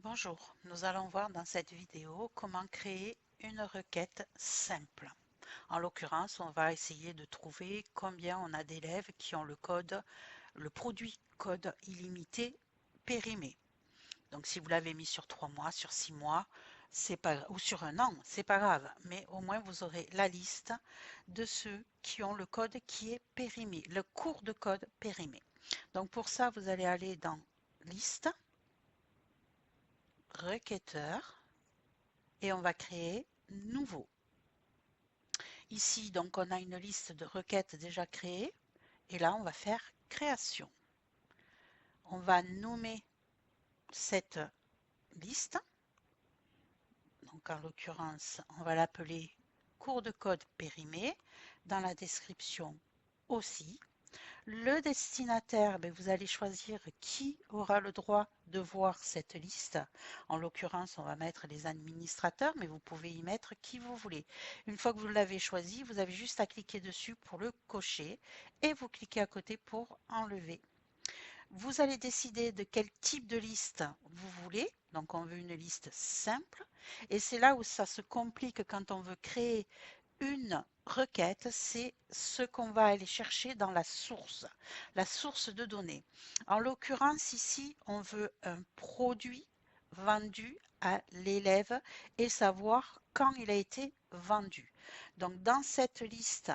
Bonjour, nous allons voir dans cette vidéo comment créer une requête simple. En l'occurrence, on va essayer de trouver combien on a d'élèves qui ont le produit code illimité périmé. Donc si vous l'avez mis sur 3 mois, sur 6 mois, c'est pas, ou sur un an, c'est pas grave, mais au moins vous aurez la liste de ceux qui ont le code qui est périmé, le cours de code périmé. Donc pour ça, vous allez aller dans Liste, Requêteur, et on va créer nouveau. Ici, donc, on a une liste de requêtes déjà créées et là, on va faire création. On va nommer cette liste. Donc, en l'occurrence, on va l'appeler cours de code périmé. Dans la description aussi. Le destinataire, vous allez choisir qui aura le droit de voir cette liste. En l'occurrence, on va mettre les administrateurs, mais vous pouvez y mettre qui vous voulez. Une fois que vous l'avez choisi, vous avez juste à cliquer dessus pour le cocher et vous cliquez à côté pour enlever. Vous allez décider de quel type de liste vous voulez. Donc on veut une liste simple et c'est là où ça se complique quand on veut créer une requête, c'est ce qu'on va aller chercher dans la source de données. En l'occurrence, ici, on veut un produit vendu à l'élève et savoir quand il a été vendu. Donc, dans cette liste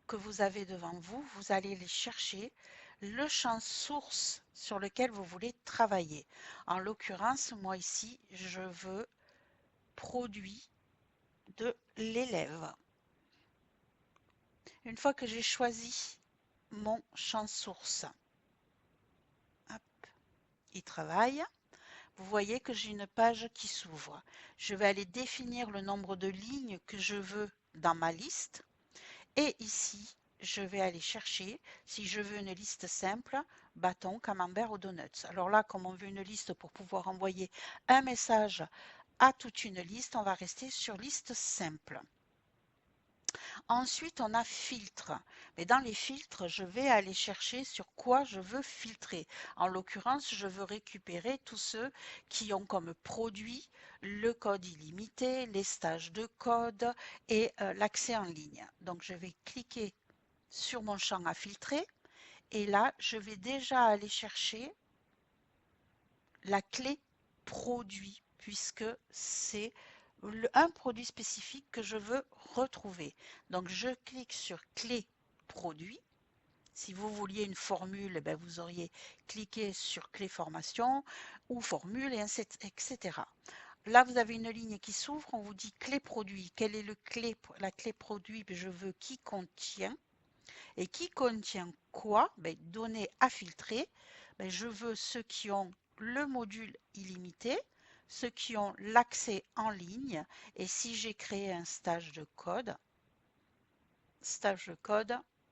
que vous avez devant vous, vous allez aller chercher le champ source sur lequel vous voulez travailler. En l'occurrence, moi ici, je veux produit de l'élève. Une fois que j'ai choisi mon champ source, hop, il travaille. Vous voyez que j'ai une page qui s'ouvre. Je vais aller définir le nombre de lignes que je veux dans ma liste. Et ici, je vais aller chercher, si je veux une liste simple, bâton, camembert ou donuts. Alors là, comme on veut une liste pour pouvoir envoyer un message à toute une liste, on va rester sur liste simple. Ensuite, on a filtre. Mais dans les filtres, je vais aller chercher sur quoi je veux filtrer. En l'occurrence, je veux récupérer tous ceux qui ont comme produit le code illimité, les stages de code et l'accès en ligne. Donc, je vais cliquer sur mon champ à filtrer et là, je vais déjà aller chercher la clé produit puisque c'est un produit spécifique que je veux retrouver. Donc je clique sur clé produit. Si vous vouliez une formule, vous auriez cliqué sur clé formation ou formule, et etc. Là, vous avez une ligne qui s'ouvre, on vous dit clé produit. Quelle est la clé produit? Je veux qui contient. Et qui contient quoi? Données à filtrer. Je veux ceux qui ont le module illimité, ceux qui ont l'accès en ligne. Et si j'ai créé un stage de code,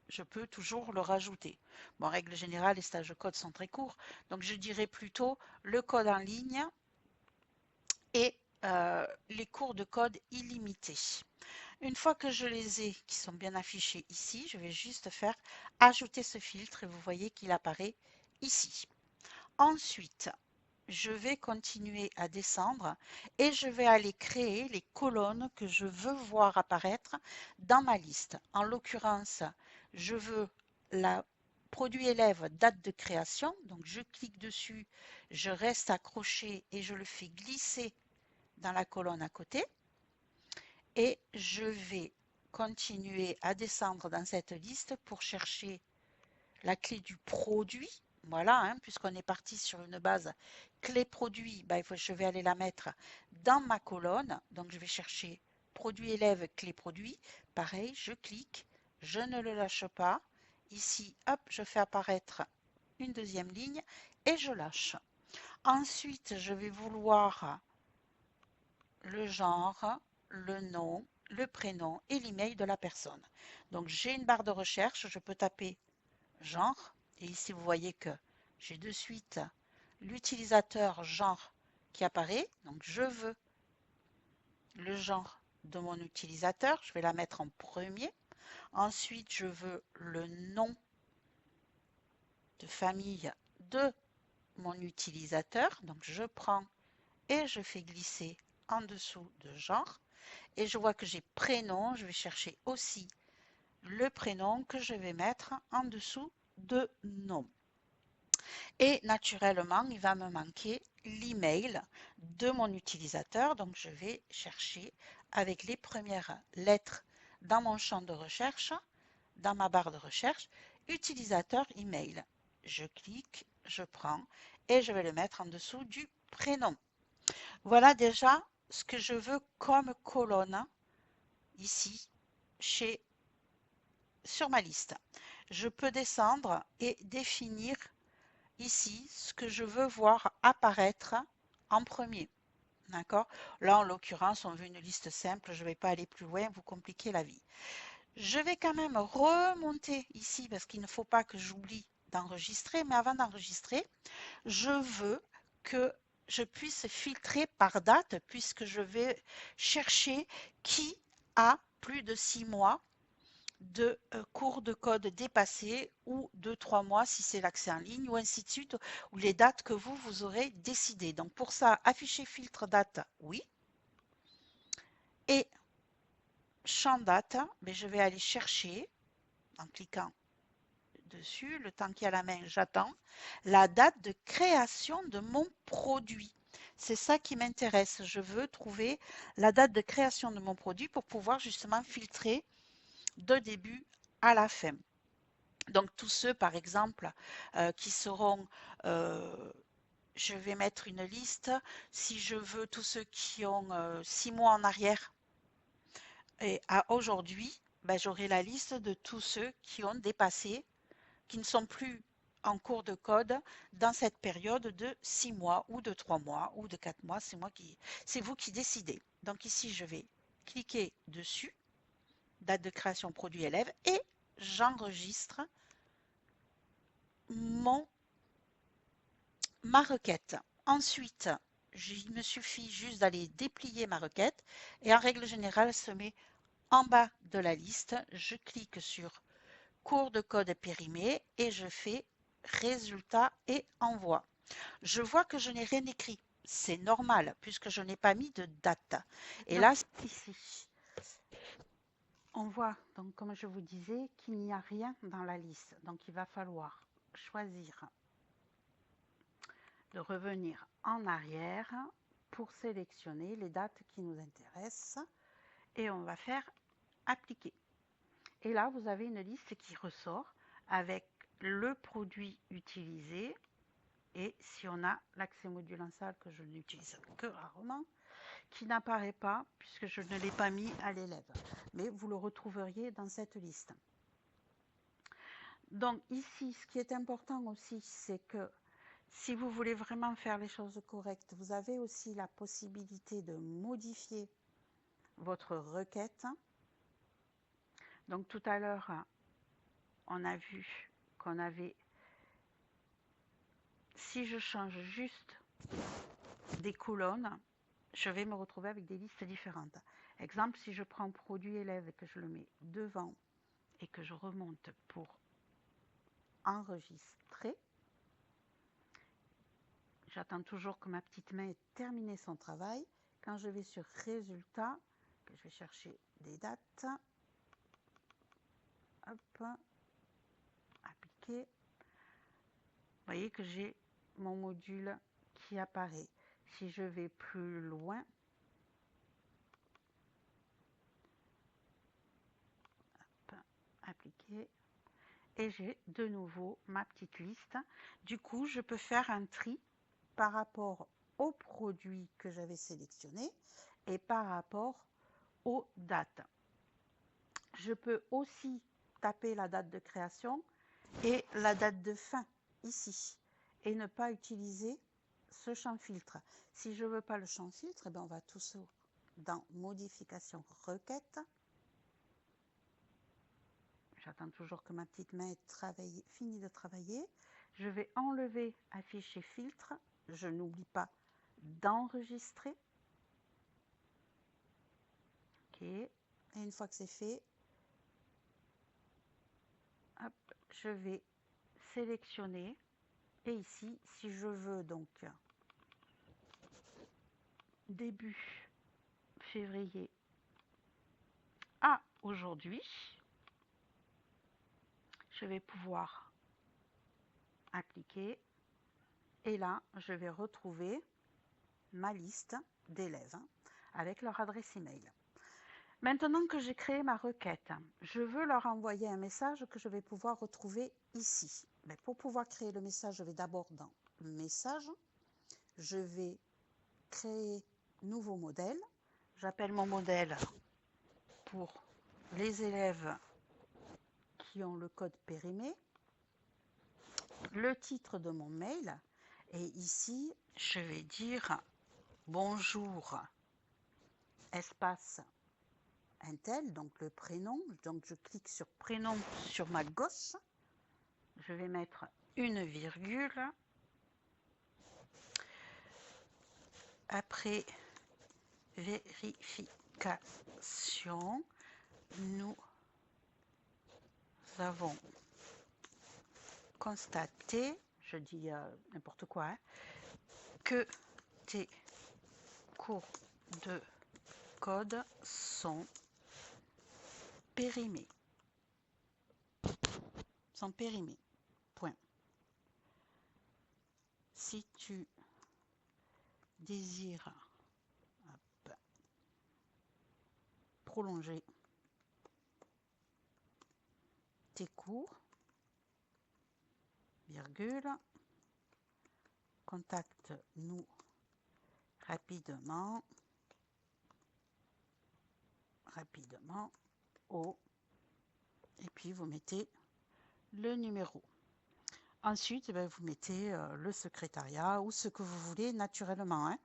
je peux toujours le rajouter. Bon, en règle générale, les stages de code sont très courts. Donc, je dirais plutôt le code en ligne et les cours de code illimités. Une fois que je les ai, qui sont bien affichés ici, je vais juste faire ajouter ce filtre et vous voyez qu'il apparaît ici. Ensuite, je vais continuer à descendre et je vais aller créer les colonnes que je veux voir apparaître dans ma liste. En l'occurrence, je veux la produit élève date de création. Donc je clique dessus, je reste accroché et je le fais glisser dans la colonne à côté. Et je vais continuer à descendre dans cette liste pour chercher la clé du produit. Voilà, puisqu'on est parti sur une base clé produit, je vais aller la mettre dans ma colonne. Donc, je vais chercher produit élève, clé produit. Pareil, je clique, je ne le lâche pas. Ici, hop, je fais apparaître une deuxième ligne et je lâche. Ensuite, je vais vouloir le genre, le nom, le prénom et l'email de la personne. Donc j'ai une barre de recherche, je peux taper genre et ici vous voyez que j'ai de suite l'utilisateur genre qui apparaît. Donc je veux le genre de mon utilisateur, je vais la mettre en premier. Ensuite je veux le nom de famille de mon utilisateur. Donc je prends et je fais glisser en dessous de genre. Et je vois que j'ai prénom. Je vais chercher aussi le prénom que je vais mettre en dessous de nom. Et naturellement, il va me manquer l'email de mon utilisateur. Donc, je vais chercher avec les premières lettres dans mon champ de recherche, dans ma barre de recherche, utilisateur email. Je clique, je prends et je vais le mettre en dessous du prénom. Voilà déjà ce que je veux comme colonne ici sur ma liste. Je peux descendre et définir ici ce que je veux voir apparaître en premier. D'accord? Là, en l'occurrence, on veut une liste simple. Je ne vais pas aller plus loin, vous compliquer la vie. Je vais quand même remonter ici parce qu'il ne faut pas que j'oublie d'enregistrer. Mais avant d'enregistrer, je veux que je puisse filtrer par date puisque je vais chercher qui a plus de 6 mois de cours de code dépassés ou de 3 mois si c'est l'accès en ligne ou ainsi de suite, ou les dates que vous aurez décidé. Donc pour ça, afficher filtre date, oui. Et champ date, mais je vais aller chercher, en cliquant dessus, le temps qu'il y a la main, j'attends, la date de création de mon produit. C'est ça qui m'intéresse. Je veux trouver la date de création de mon produit pour pouvoir justement filtrer de début à la fin. Donc tous ceux, par exemple, qui seront, je vais mettre une liste, si je veux tous ceux qui ont 6 mois en arrière et à aujourd'hui, ben, j'aurai la liste de tous ceux qui ont dépassé, qui ne sont plus en cours de code dans cette période de 6 mois ou de 3 mois ou de 4 mois, c'est vous qui décidez. Donc ici, je vais cliquer dessus, date de création produit élève, et j'enregistre ma requête. Ensuite, il me suffit juste d'aller déplier ma requête et en règle générale, elle se met en bas de la liste. Je clique sur cours de code périmé et je fais résultat et envoi. Je vois que je n'ai rien écrit. C'est normal puisque je n'ai pas mis de date. Et là, ici, on voit, donc comme je vous disais, qu'il n'y a rien dans la liste. Donc il va falloir choisir de revenir en arrière pour sélectionner les dates qui nous intéressent et on va faire appliquer. Et là, vous avez une liste qui ressort avec le produit utilisé et si on a l'accès module en salle que je n'utilise que rarement, qui n'apparaît pas puisque je ne l'ai pas mis à l'élève. Mais vous le retrouveriez dans cette liste. Donc ici, ce qui est important aussi, c'est que si vous voulez vraiment faire les choses correctes, vous avez aussi la possibilité de modifier votre requête. Donc tout à l'heure, on a vu qu'on avait, si je change juste des colonnes, je vais me retrouver avec des listes différentes. Exemple, si je prends produit élève et que je le mets devant et que je remonte pour enregistrer, j'attends toujours que ma petite main ait terminé son travail. Quand je vais sur résultat, que je vais chercher des dates, hop, appliquer, vous voyez que j'ai mon module qui apparaît. Si je vais plus loin, hop, appliquer, et j'ai de nouveau ma petite liste. Du coup, je peux faire un tri par rapport aux produits que j'avais sélectionnés et par rapport aux dates. Je peux aussi taper la date de création et la date de fin ici et ne pas utiliser ce champ filtre. Si je ne veux pas le champ filtre, eh bien on va tout dans modification requête. J'attends toujours que ma petite main ait fini de travailler. Je vais enlever afficher filtre. Je n'oublie pas d'enregistrer. OK. Et une fois que c'est fait, hop, je vais sélectionner Et ici, si je veux donc début février à aujourd'hui, je vais pouvoir appliquer et là, je vais retrouver ma liste d'élèves avec leur adresse email. Maintenant que j'ai créé ma requête, je veux leur envoyer un message que je vais pouvoir retrouver ici. Mais pour pouvoir créer le message, je vais d'abord dans Message. Je vais créer nouveau modèle. J'appelle mon modèle pour les élèves qui ont le code périmé. Le titre de mon mail. Et ici, je vais dire bonjour, espace un tel, donc le prénom. Donc je clique sur prénom sur ma gauche. Je vais mettre une virgule. Après vérification, nous avons constaté, je dis n'importe quoi, que tes cours de code sont périmés. Point. Si tu désires prolonger tes cours, virgule, contacte-nous rapidement au, et puis vous mettez le numéro. Ensuite, vous mettez le secrétariat ou ce que vous voulez naturellement.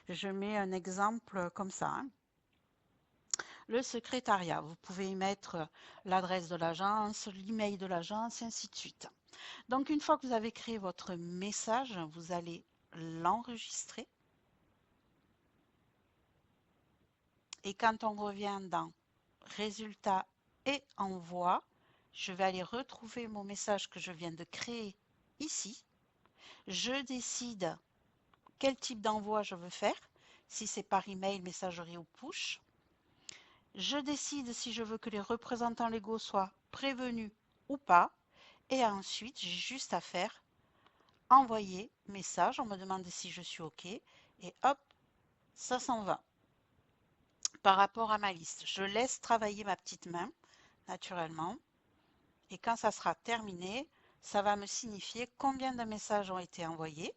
Je mets un exemple comme ça. Le secrétariat, vous pouvez y mettre l'adresse de l'agence, l'email de l'agence, et ainsi de suite. Donc, une fois que vous avez créé votre message, vous allez l'enregistrer. Et quand on revient dans Résultats et Envoi, je vais aller retrouver mon message que je viens de créer ici. Je décide quel type d'envoi je veux faire, si c'est par email, messagerie ou push. Je décide si je veux que les représentants légaux soient prévenus ou pas. Et ensuite, j'ai juste à faire envoyer message. On me demande si je suis OK. Et hop, ça s'en va. Par rapport à ma liste, je laisse travailler ma petite main, naturellement. Et quand ça sera terminé, ça va me signifier combien de messages ont été envoyés.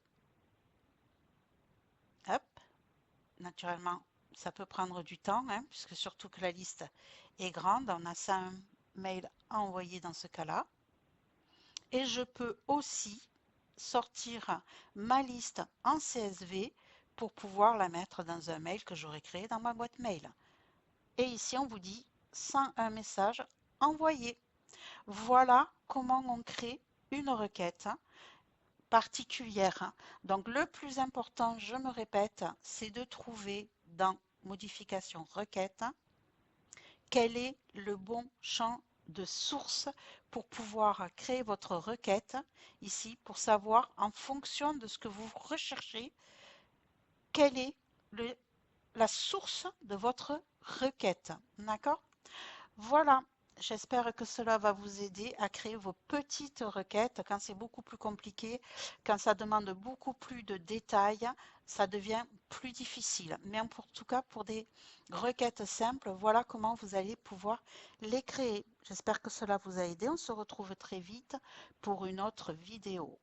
Hop, naturellement, ça peut prendre du temps, puisque surtout que la liste est grande. On a 5 mails à envoyer dans ce cas-là. Et je peux aussi sortir ma liste en CSV pour pouvoir la mettre dans un mail que j'aurai créé dans ma boîte mail. Et ici, on vous dit 101 messages envoyés. Voilà comment on crée une requête particulière. Donc, le plus important, je me répète, c'est de trouver dans Modification requête quel est le bon champ de source pour pouvoir créer votre requête ici, pour savoir en fonction de ce que vous recherchez, quelle est la source de votre requête. D'accord? Voilà, j'espère que cela va vous aider à créer vos petites requêtes. Quand c'est beaucoup plus compliqué, quand ça demande beaucoup plus de détails, ça devient plus difficile. Mais en tout cas, pour des requêtes simples, voilà comment vous allez pouvoir les créer. J'espère que cela vous a aidé. On se retrouve très vite pour une autre vidéo.